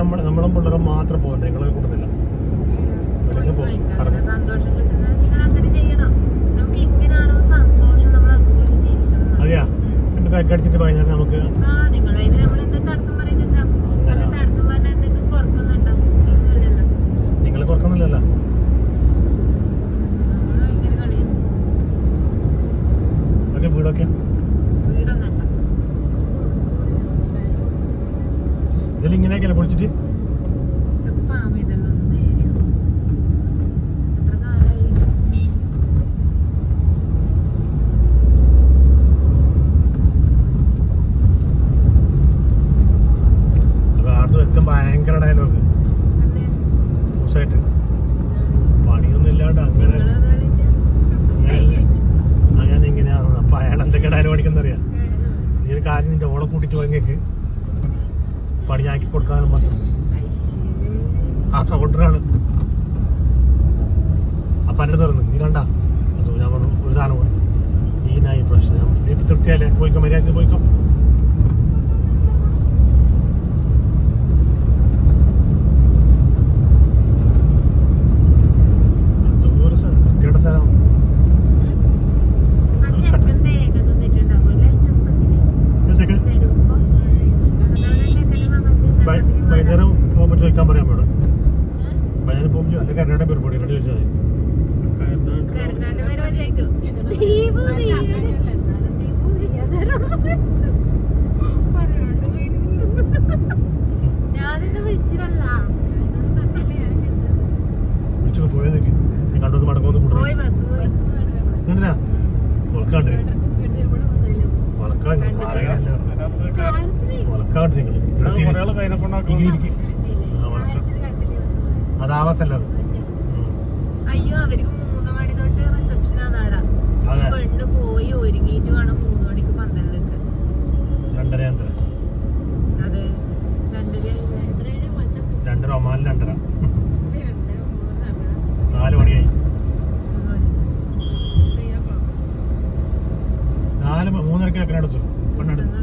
നമ്മളും പിള്ളേരും മാത്രം പോകുന്നത്, നിങ്ങളെ കൂടുന്നില്ല. അതെയാ, എന്റെ പാക്ക് അടിച്ചിട്ട് വൈകുന്നേരം നമുക്ക് നിങ്ങൾ കുറക്കുന്നില്ലല്ലോ. വീടൊക്കെ ഇതിലിങ്ങനെയൊക്കെയല്ലേ പൊളിച്ചിട്ട് എത്തും. ഭയങ്കര ഡയലോഗ് ദിവസമായിട്ട് പണിയൊന്നും ഇല്ലാണ്ട് അങ്ങനെ ഇങ്ങനെയാണ്. അപ്പൊ അയാൾ എന്തൊക്കെ ഡയലോഗ് അടിക്കുന്നറിയാം. നീ ഒരു കാര്യം നിന്റെ ഓളെ കൂട്ടിട്ട് വാങ്ങിയേക്ക് പണിയാക്കി കൊടുക്കാനും പറഞ്ഞു. ആ കൗണ്ടറാണ് അപ്പൊ എന്റെ തുറന്ന് നീ കണ്ട. ഞാൻ പറഞ്ഞു ഒരു സാധനം പോയി ഈ നായി പ്രശ്നം നീ തൃപ്തിയല്ലേ, പോയിക്കോ, മര്യാദക്ക് പോയിക്കോ. വൈകുന്നേരം പോകുമ്പോൾ ചോദിക്കാൻ പറയാം അവിടെ. വൈകുന്നേരം പോകുമ്പോൾ അല്ലെ കർണാടക പരിപാടി എന്നോട് ചോദിച്ചാൽ വിളിച്ചു പോയതൊക്കെ കണ്ടൊന്ന് മടങ്ങൊന്ന് കൂടാ വളക്കാണ്ട് വളക്കാണ്ട് നിങ്ങൾ അതാവാസല്ല. അയ്യോ, അവർക്ക് 3 മണി തൊട്ട് റിസപ്ഷനാണ്. പെണ്ണ് പോയി ഒരുങ്ങിയിട്ട് വേണം 3 മണിക്ക് പന്തലിലേക്ക്. 2:30 അതെ, 2:30 ഒമാനിൽ 2:30 4 മണിയായി. 3:30 എടുത്തു പെണ്ണെടുത്തു.